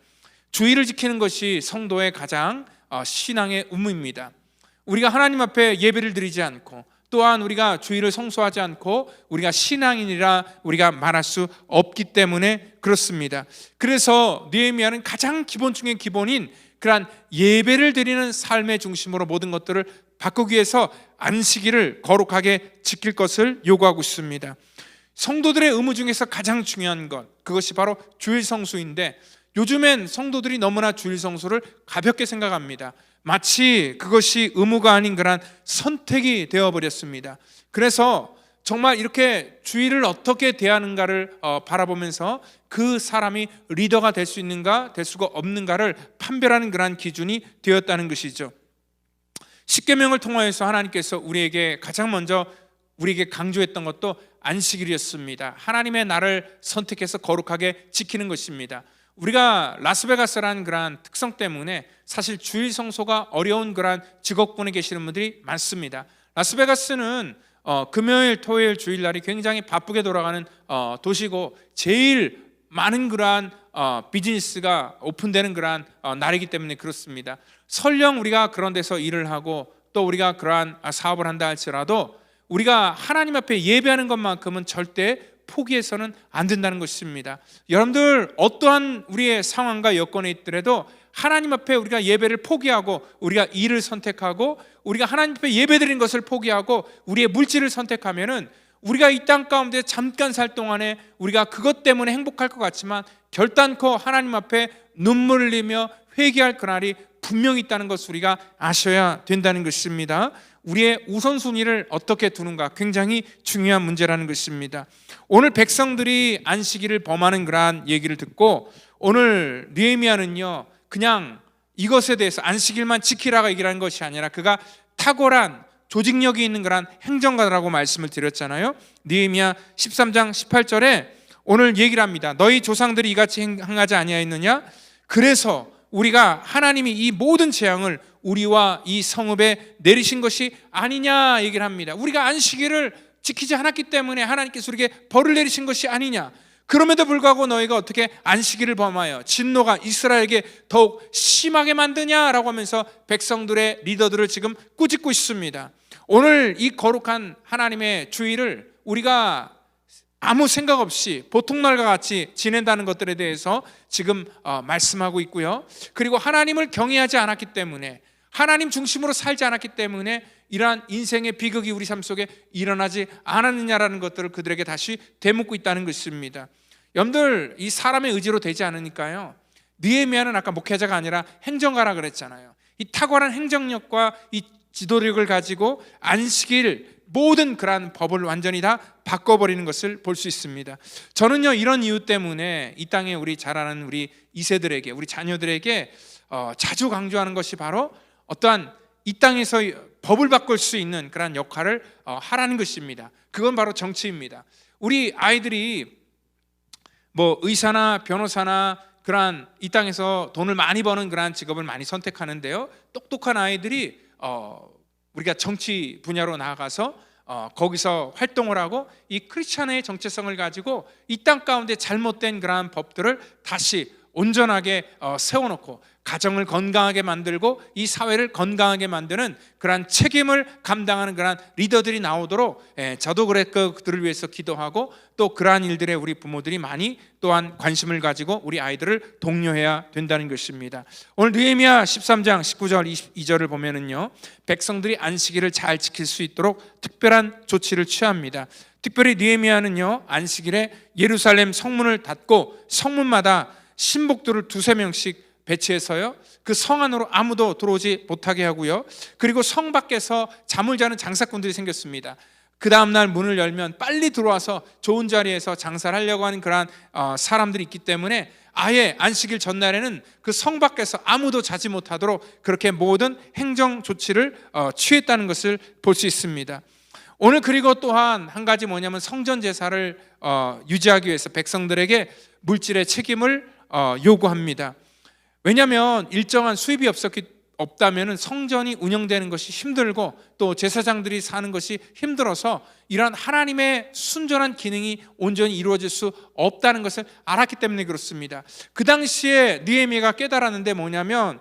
주의를 지키는 것이 성도의 가장 신앙의 의무입니다. 우리가 하나님 앞에 예배를 드리지 않고, 또한 우리가 주일을 성수하지 않고 우리가 신앙인이라 우리가 말할 수 없기 때문에 그렇습니다. 그래서 느헤미야는 가장 기본 중의 기본인 그러한 예배를 드리는 삶의 중심으로 모든 것들을 바꾸기 위해서 안식일을 거룩하게 지킬 것을 요구하고 있습니다. 성도들의 의무 중에서 가장 중요한 것, 그것이 바로 주일 성수인데, 요즘엔 성도들이 너무나 주일 성수를 가볍게 생각합니다. 마치 그것이 의무가 아닌 그런 선택이 되어버렸습니다. 그래서 정말 이렇게 주일을 어떻게 대하는가를 바라보면서 그 사람이 리더가 될 수 있는가 될 수가 없는가를 판별하는 그런 기준이 되었다는 것이죠. 십계명을 통하여서 하나님께서 우리에게 가장 먼저 우리에게 강조했던 것도 안식일이었습니다. 하나님의 날을 선택해서 거룩하게 지키는 것입니다. 우리가 라스베가스라는 그러한 특성 때문에 사실 주일 성소가 어려운 그러한 직업군에 계시는 분들이 많습니다. 라스베가스는 금요일, 토요일, 주일날이 굉장히 바쁘게 돌아가는 도시고, 제일 많은 그러한 비즈니스가 오픈되는 그러한 날이기 때문에 그렇습니다. 설령 우리가 그런 데서 일을 하고 또 우리가 그러한 사업을 한다 할지라도 우리가 하나님 앞에 예배하는 것만큼은 절대 포기해서는 안 된다는 것입니다. 여러분들, 어떠한 우리의 상황과 여건에 있더라도 하나님 앞에 우리가 예배를 포기하고 우리가 일을 선택하고 우리가 하나님 앞에 예배드리는 것을 포기하고 우리의 물질을 선택하면은 우리가 이 땅 가운데 잠깐 살 동안에 우리가 그것 때문에 행복할 것 같지만 결단코 하나님 앞에 눈물을 흘리며 회개할 그날이 분명히 있다는 것을 우리가 아셔야 된다는 것입니다. 우리의 우선순위를 어떻게 두는가 굉장히 중요한 문제라는 것입니다. 오늘 백성들이 안식일을 범하는 그러한 얘기를 듣고 오늘 느헤미야는요, 그냥 이것에 대해서 안식일만 지키라고 얘기를 하는 것이 아니라 그가 탁월한 조직력이 있는 그런 행정가라고 말씀을 드렸잖아요. 느헤미야 13장 18절에 오늘 얘기를 합니다. 너희 조상들이 이같이 행하지 아니하였느냐? 그래서 우리가 하나님이 이 모든 재앙을 우리와 이 성읍에 내리신 것이 아니냐 얘기를 합니다. 우리가 안식일을 지키지 않았기 때문에 하나님께서 우리에게 벌을 내리신 것이 아니냐. 그럼에도 불구하고 너희가 어떻게 안식일을 범하여 진노가 이스라엘에게 더욱 심하게 만드냐라고 하면서 백성들의 리더들을 지금 꾸짖고 있습니다. 오늘 이 거룩한 하나님의 주일을 우리가 아무 생각 없이 보통날과 같이 지낸다는 것들에 대해서 지금 말씀하고 있고요. 그리고 하나님을 경외하지 않았기 때문에, 하나님 중심으로 살지 않았기 때문에 이러한 인생의 비극이 우리 삶 속에 일어나지 않았느냐라는 것들을 그들에게 다시 되묻고 있다는 것입니다. 여러분들, 이 사람의 의지로 되지 않으니까요. 느헤미야는 아까 목회자가 아니라 행정가라 그랬잖아요. 이 탁월한 행정력과 이 지도력을 가지고 안식일 모든 그러한 법을 완전히 다 바꿔버리는 것을 볼 수 있습니다. 저는요, 이런 이유 때문에 이 땅에 우리 자라는 우리 2세들에게, 우리 자녀들에게 자주 강조하는 것이 바로 어떠한 이 땅에서 법을 바꿀 수 있는 그런 역할을 하라는 것입니다. 그건 바로 정치입니다. 우리 아이들이 뭐 의사나 변호사나 그러한 이 땅에서 돈을 많이 버는 그러한 직업을 많이 선택하는데요, 똑똑한 아이들이 우리가 정치 분야로 나아가서 거기서 활동을 하고 이 크리스찬의 정체성을 가지고 이 땅 가운데 잘못된 그러한 법들을 다시 온전하게 세워놓고 가정을 건강하게 만들고 이 사회를 건강하게 만드는 그러한 책임을 감당하는 그러한 리더들이 나오도록 저도 그들을 위해서 기도하고 또 그러한 일들에 우리 부모들이 많이 또한 관심을 가지고 우리 아이들을 독려해야 된다는 것입니다. 오늘 느헤미야 13장 19절 22절을 보면은요, 백성들이 안식일을 잘 지킬 수 있도록 특별한 조치를 취합니다. 특별히 느헤미야는요, 안식일에 예루살렘 성문을 닫고 성문마다 신복들을 2-3명씩 배치해서요, 그 성 안으로 아무도 들어오지 못하게 하고요, 그리고 성 밖에서 잠을 자는 장사꾼들이 생겼습니다. 그 다음날 문을 열면 빨리 들어와서 좋은 자리에서 장사를 하려고 하는 그러한 사람들이 있기 때문에 아예 안식일 전날에는 그 성 밖에서 아무도 자지 못하도록 그렇게 모든 행정 조치를 취했다는 것을 볼 수 있습니다. 오늘 그리고 또한 한 가지 뭐냐면 성전 제사를 유지하기 위해서 백성들에게 물질의 책임을 요구합니다. 왜냐하면 일정한 수입이 없다면 성전이 운영되는 것이 힘들고 또 제사장들이 사는 것이 힘들어서 이러한 하나님의 순전한 기능이 온전히 이루어질 수 없다는 것을 알았기 때문에 그렇습니다. 그 당시에 느헤미야가 깨달았는데 뭐냐면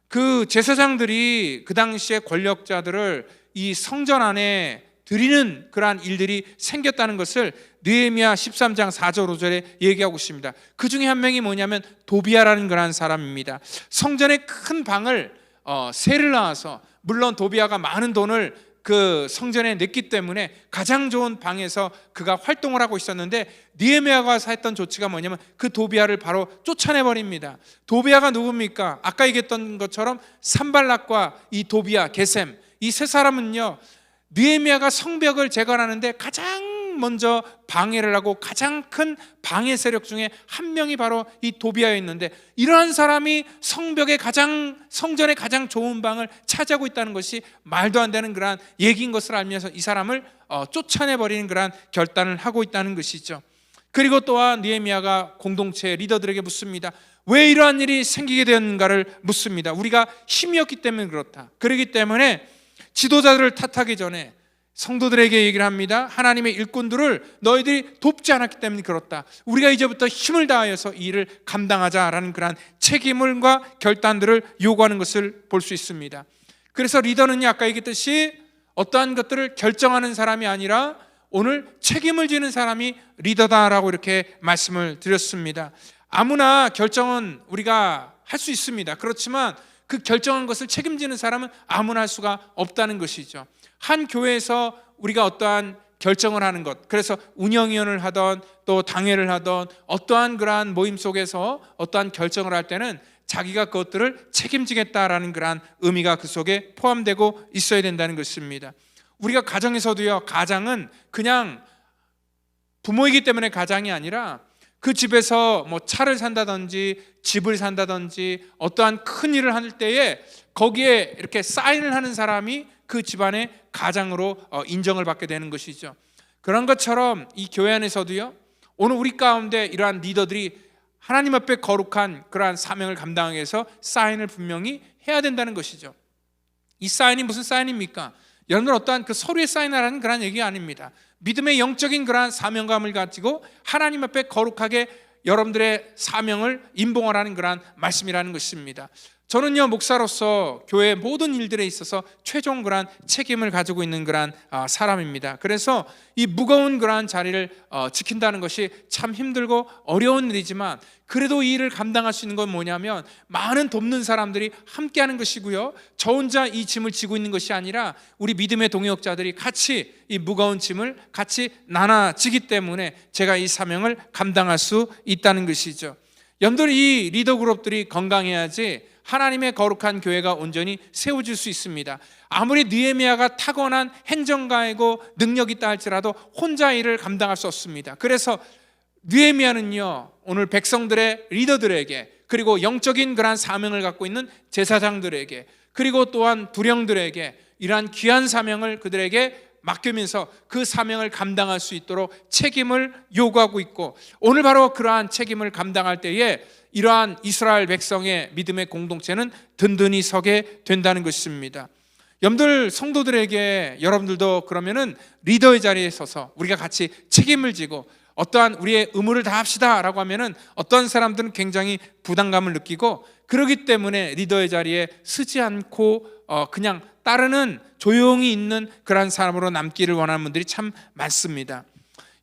그 제사장들이 그 당시에 권력자들을 이 성전 안에 드리는 그러한 일들이 생겼다는 것을 느헤미야 13장 4절 5절에 얘기하고 있습니다. 그 중에 한 명이 뭐냐면 도비야라는 그러한 사람입니다. 성전의 큰 방을 세를 낳아서, 물론 도비야가 많은 돈을 그 성전에 냈기 때문에 가장 좋은 방에서 그가 활동을 하고 있었는데, 느헤미야가 했던 조치가 뭐냐면 그 도비야를 바로 쫓아내버립니다. 도비야가 누굽니까? 아까 얘기했던 것처럼 산발락과 이 도비야, 게셈, 이 세 사람은요, 느헤미야가 성벽을 재건하는데 가장 먼저 방해를 하고 가장 큰 방해 세력 중에 한 명이 바로 이 도비야였는데, 이러한 사람이 성전의 가장 좋은 방을 차지하고 있다는 것이 말도 안 되는 그러한 얘기인 것을 알면서 이 사람을 쫓아내버리는 그러한 결단을 하고 있다는 것이죠. 그리고 또한 느헤미야가 공동체 리더들에게 묻습니다. 왜 이러한 일이 생기게 되었는가를 묻습니다. 우리가 힘이 없기 때문에 그렇다. 그렇기 때문에 지도자들을 탓하기 전에 성도들에게 얘기를 합니다. 하나님의 일꾼들을 너희들이 돕지 않았기 때문에 그렇다. 우리가 이제부터 힘을 다하여서 이 일을 감당하자라는 그러한 책임과 결단들을 요구하는 것을 볼 수 있습니다. 그래서 리더는 아까 얘기했듯이 어떠한 것들을 결정하는 사람이 아니라 오늘 책임을 지는 사람이 리더다라고 이렇게 말씀을 드렸습니다. 아무나 결정은 우리가 할 수 있습니다. 그렇지만 그 결정한 것을 책임지는 사람은 아무나 할 수가 없다는 것이죠. 한 교회에서 우리가 어떠한 결정을 하는 것, 그래서 운영위원을 하던 또 당회를 하던 어떠한 그러한 모임 속에서 어떠한 결정을 할 때는 자기가 그것들을 책임지겠다라는 그러한 의미가 그 속에 포함되고 있어야 된다는 것입니다. 우리가 가정에서도요, 가장은 그냥 부모이기 때문에 가장이 아니라 그 집에서 뭐 차를 산다든지 집을 산다든지 어떠한 큰 일을 할 때에 거기에 이렇게 사인을 하는 사람이 그 집안의 가장으로 인정을 받게 되는 것이죠. 그런 것처럼 이 교회 안에서도요, 오늘 우리 가운데 이러한 리더들이 하나님 앞에 거룩한 그러한 사명을 감당하기 위해서 사인을 분명히 해야 된다는 것이죠. 이 사인이 무슨 사인입니까? 여러분들 어떠한 그 서류에 사인하라는 그런 얘기가 아닙니다. 믿음의 영적인 그러한 사명감을 가지고 하나님 앞에 거룩하게 여러분들의 사명을 임봉하라는 그러한 말씀이라는 것입니다. 저는요, 목사로서 교회 모든 일들에 있어서 최종 그러한 책임을 가지고 있는 그러한 사람입니다. 그래서 이 무거운 그러한 자리를 지킨다는 것이 참 힘들고 어려운 일이지만, 그래도 이 일을 감당할 수 있는 건 뭐냐면 많은 돕는 사람들이 함께하는 것이고요, 저 혼자 이 짐을 지고 있는 것이 아니라 우리 믿음의 동역자들이 같이 이 무거운 짐을 같이 나눠지기 때문에 제가 이 사명을 감당할 수 있다는 것이죠. 여러분들, 이 리더 그룹들이 건강해야지 하나님의 거룩한 교회가 온전히 세워질 수 있습니다. 아무리 느헤미야가 타고난 행정가이고 능력이 있다 할지라도 혼자 일을 감당할 수 없습니다. 그래서 느헤미야는요, 오늘 백성들의 리더들에게, 그리고 영적인 그러한 사명을 갖고 있는 제사장들에게, 그리고 또한 두령들에게 이러한 귀한 사명을 그들에게 맡기면서 그 사명을 감당할 수 있도록 책임을 요구하고 있고, 오늘 바로 그러한 책임을 감당할 때에 이러한 이스라엘 백성의 믿음의 공동체는 든든히 서게 된다는 것입니다. 여러분들, 성도들에게 여러분들도 그러면은 리더의 자리에 서서 우리가 같이 책임을 지고 어떠한 우리의 의무를 다합시다 라고 하면은 어떠한 사람들은 굉장히 부담감을 느끼고, 그러기 때문에 리더의 자리에 서지 않고 그냥 따르는 조용히 있는 그런 사람으로 남기를 원하는 분들이 참 많습니다.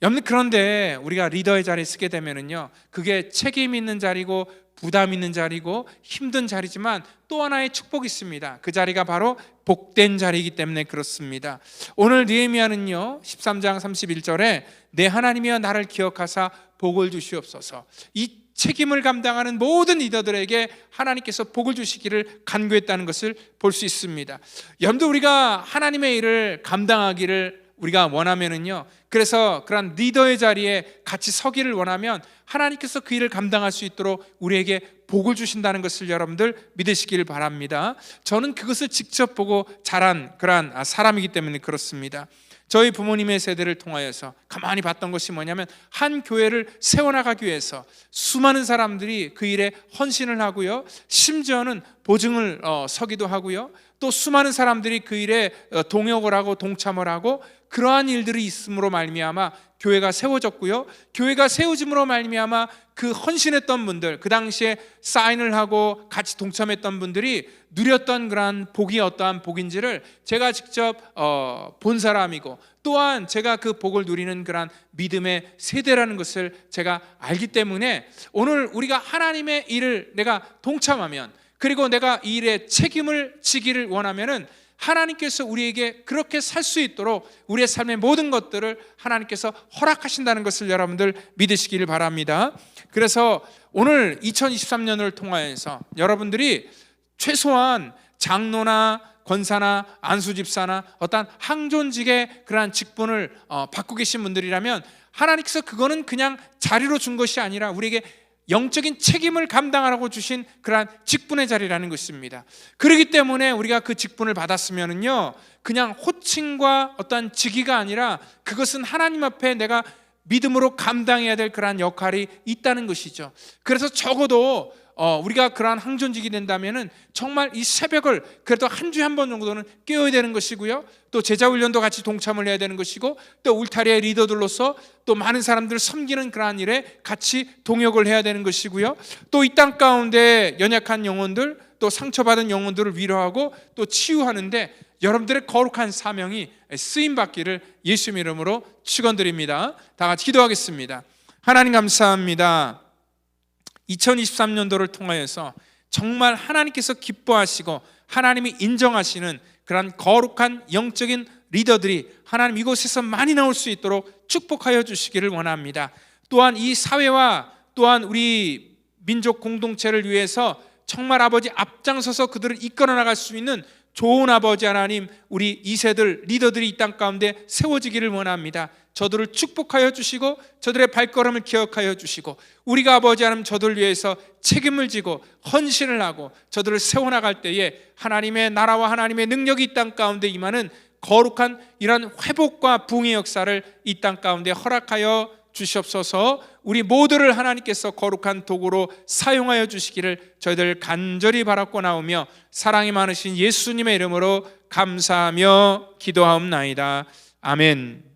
여러분, 그런데 우리가 리더의 자리에 서게 되면은요, 그게 책임 있는 자리고 부담 있는 자리고 힘든 자리지만 또 하나의 축복이 있습니다. 그 자리가 바로 복된 자리이기 때문에 그렇습니다. 오늘 느헤미야는요, 13장 31절에 내 하나님이여 나를 기억하사 복을 주시옵소서, 이 책임을 감당하는 모든 리더들에게 하나님께서 복을 주시기를 간구했다는 것을 볼 수 있습니다. 여러분들, 우리가 하나님의 일을 감당하기를 우리가 원하면은요, 그래서 그런 리더의 자리에 같이 서기를 원하면 하나님께서 그 일을 감당할 수 있도록 우리에게 복을 주신다는 것을 여러분들 믿으시기를 바랍니다. 저는 그것을 직접 보고 자란 그러한 사람이기 때문에 그렇습니다. 저희 부모님의 세대를 통하여서 가만히 봤던 것이 뭐냐면, 한 교회를 세워나가기 위해서 수많은 사람들이 그 일에 헌신을 하고요, 심지어는 보증을 서기도 하고요, 또 수많은 사람들이 그 일에 동역을 하고 동참을 하고, 그러한 일들이 있음으로 말미암아 교회가 세워졌고요, 교회가 세워짐으로 말미암아 그 헌신했던 분들, 그 당시에 사인을 하고 같이 동참했던 분들이 누렸던 그러한 복이 어떠한 복인지를 제가 직접 본 사람이고, 또한 제가 그 복을 누리는 그러한 믿음의 세대라는 것을 제가 알기 때문에, 오늘 우리가 하나님의 일을 내가 동참하면, 그리고 내가 이 일에 책임을 지기를 원하면은 하나님께서 우리에게 그렇게 살 수 있도록 우리의 삶의 모든 것들을 하나님께서 허락하신다는 것을 여러분들 믿으시기를 바랍니다. 그래서 오늘 2023년을 통하여서 여러분들이 최소한 장로나 권사나 안수집사나 어떤 항존직의 그러한 직분을 받고 계신 분들이라면, 하나님께서 그거는 그냥 자리로 준 것이 아니라 우리에게 영적인 책임을 감당하라고 주신 그러한 직분의 자리라는 것입니다. 그렇기 때문에 우리가 그 직분을 받았으면은요, 그냥 호칭과 어떤 직위가 아니라 그것은 하나님 앞에 내가 믿음으로 감당해야 될 그러한 역할이 있다는 것이죠. 그래서 적어도 우리가 그러한 항존직이 된다면은 정말 이 새벽을 그래도 한 주에 한 번 정도는 깨워야 되는 것이고요, 또 제자훈련도 같이 동참을 해야 되는 것이고, 또 울타리의 리더들로서 또 많은 사람들을 섬기는 그러한 일에 같이 동역을 해야 되는 것이고요, 또 이 땅 가운데 연약한 영혼들, 또 상처받은 영혼들을 위로하고 또 치유하는데 여러분들의 거룩한 사명이 쓰임받기를 예수님 이름으로 축원드립니다. 다 같이 기도하겠습니다. 하나님, 감사합니다. 2023년도를 통하여서 정말 하나님께서 기뻐하시고 하나님이 인정하시는 그런 거룩한 영적인 리더들이 하나님 이곳에서 많이 나올 수 있도록 축복하여 주시기를 원합니다. 또한 이 사회와 또한 우리 민족 공동체를 위해서 정말 아버지 앞장서서 그들을 이끌어 나갈 수 있는 좋은 아버지 하나님, 우리 2세들 리더들이 이 땅 가운데 세워지기를 원합니다. 저들을 축복하여 주시고 저들의 발걸음을 기억하여 주시고, 우리가 아버지 하나님 저들을 위해서 책임을 지고 헌신을 하고 저들을 세워나갈 때에 하나님의 나라와 하나님의 능력이 이 땅 가운데 임하는 거룩한 이러한 회복과 부흥의 역사를 이 땅 가운데 허락하여 주시옵소서. 우리 모두를 하나님께서 거룩한 도구로 사용하여 주시기를 저희들 간절히 바라고 나오며 사랑이 많으신 예수님의 이름으로 감사하며 기도하옵나이다. 아멘.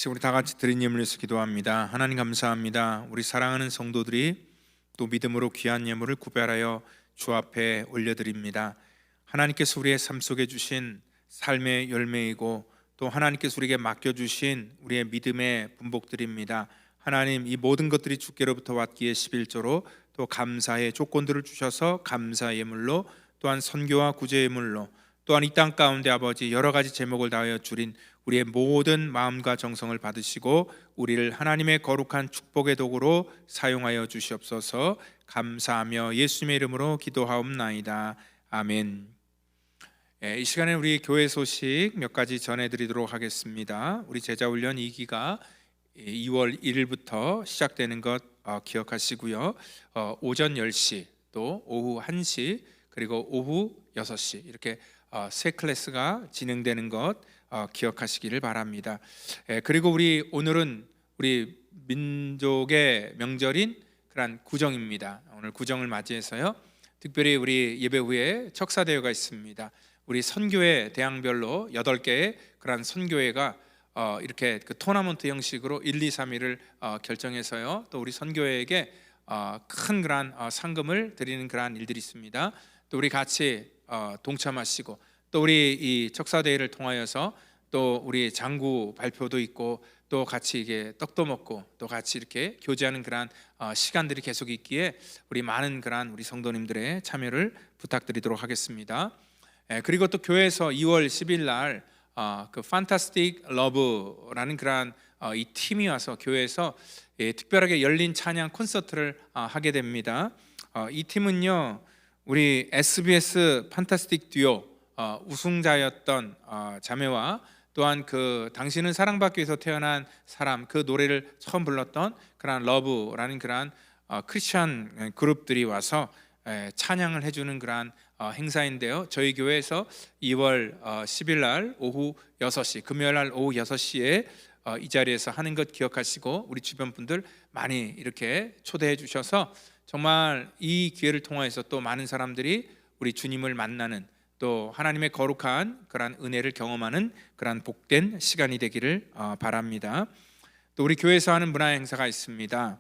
우리 다 같이 드린 예물을 위해서 기도합니다. 하나님 감사합니다. 우리 사랑하는 성도들이 또 믿음으로 귀한 예물을 구별하여 주 앞에 올려드립니다. 하나님께서 우리의 삶 속에 주신 삶의 열매이고 또 하나님께서 우리에게 맡겨주신 우리의 믿음의 분복들입니다. 하나님, 이 모든 것들이 주께로부터 왔기에 11조로 또 감사의 조건들을 주셔서 감사 예물로, 또한 선교와 구제 예물로, 또한 이 땅 가운데 아버지 여러 가지 제목을 다하여 줄인 우리의 모든 마음과 정성을 받으시고 우리를 하나님의 거룩한 축복의 도구로 사용하여 주시옵소서. 감사하며 예수님의 이름으로 기도하옵나이다. 아멘. 이 시간에 우리 교회 소식 몇 가지 전해드리도록 하겠습니다. 우리 제자훈련 2기가 2월 1일부터 시작되는 것 기억하시고요. 오전 10시, 또 오후 1시, 그리고 오후 6시 이렇게 세 클래스가 진행되는 것 기억하시기를 바랍니다. 그리고 우리 오늘은 우리 민족의 명절인 그런 구정입니다. 오늘 구정을 맞이해서요, 특별히 우리 예배 후에 척사대회가 있습니다. 우리 선교회 대항별로 8개의 그런 선교회가 이렇게 그 토너먼트 형식으로 1, 2, 3위를 결정해서요, 또 우리 선교회에게 큰 그런 상금을 드리는 그런 일들이 있습니다. 또 우리 같이 동참하시고, 또 우리 이 척사대회를 통하여서 또 우리 장구 발표도 있고, 또 같이 이게 떡도 먹고 또 같이 이렇게 교제하는 그런 시간들이 계속 있기에 우리 많은 그런 우리 성도님들의 참여를 부탁드리도록 하겠습니다. 그리고 또 교회에서 2월 10일 날 그 판타스틱 러브라는 그런 이 팀이 와서 교회에서 특별하게 열린 찬양 콘서트를 하게 됩니다. 이 팀은요, 우리 SBS 판타스틱 듀오 우승자였던 자매와, 또한 그 당신은 사랑받기 위해서 태어난 사람, 그 노래를 처음 불렀던 그런 러브라는 그런 크리스천 그룹들이 와서 찬양을 해주는 그런 행사인데요, 저희 교회에서 2월 10일 날 오후 6시, 금요일 날 오후 6시에 이 자리에서 하는 것 기억하시고 우리 주변 분들 많이 이렇게 초대해 주셔서 정말 이 기회를 통해서 또 많은 사람들이 우리 주님을 만나는, 또 하나님의 거룩한 그런 은혜를 경험하는 그런 복된 시간이 되기를 바랍니다. 또 우리 교회에서 하는 문화 행사가 있습니다.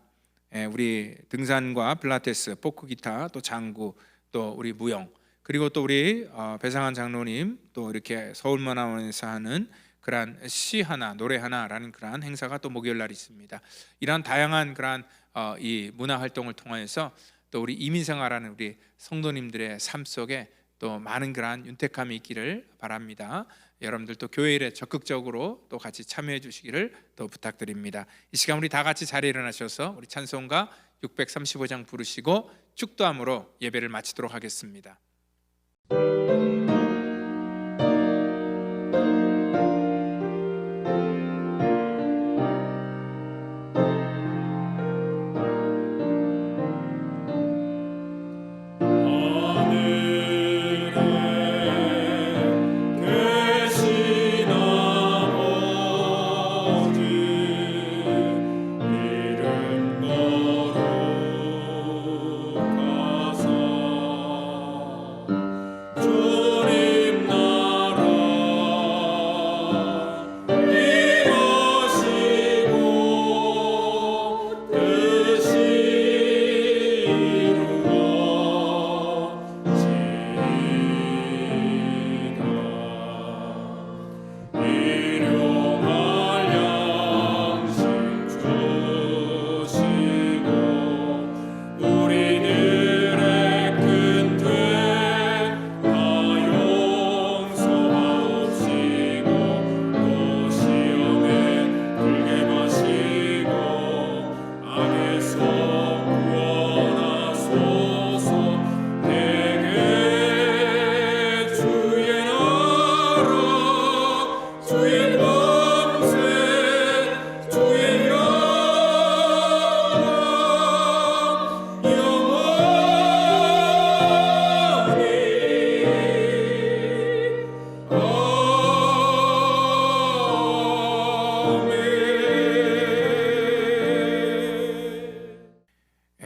우리 등산과 필라테스, 포크 기타, 또 장구, 또 우리 무용, 그리고 또 우리 배상한 장로님, 또 이렇게 서울문화원에서 하는 그런 시 하나, 노래 하나라는 그런 행사가 또 목요일 날 있습니다. 이런 다양한 그런 이 문화 활동을 통해서 또 우리 이민생활하는 우리 성도님들의 삶 속에 또 많은 그러한 윤택함이 있기를 바랍니다. 여러분들 또 교회 일에 적극적으로 또 같이 참여해 주시기를 또 부탁드립니다. 이 시간 우리 다 같이 자리에 일어나셔서 우리 찬송가 635장 부르시고 축도함으로 예배를 마치도록 하겠습니다.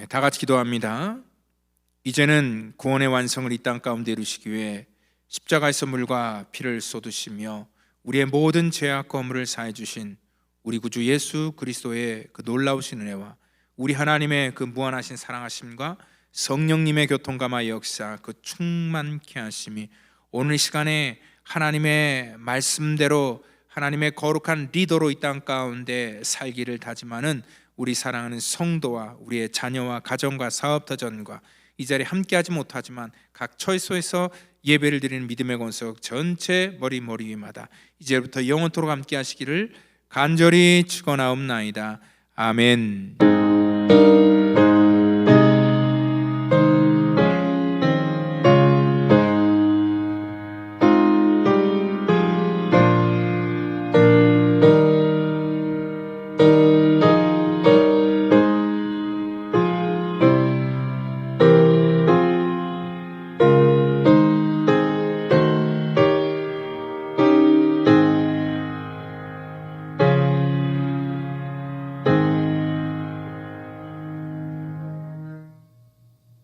다 같이 기도합니다. 이제는 구원의 완성을 이 땅 가운데 이루시기 위해 십자가에서 물과 피를 쏟으시며 우리의 모든 죄악과 허물을 사해 주신 우리 구주 예수 그리스도의 그 놀라우신 은혜와 우리 하나님의 그 무한하신 사랑하심과 성령님의 교통감화 역사, 그 충만케 하심이 오늘 이 시간에 하나님의 말씀대로 하나님의 거룩한 리더로 이 땅 가운데 살기를 다짐하는 우리 사랑하는 성도와 우리의 자녀와 가정과 사업터전과 이 자리에 함께하지 못하지만 각 처소에서 예배를 드리는 믿음의 권석 전체 머리 위마다 이제부터 영원토록 함께하시기를 간절히 축원하옵나이다. 아멘.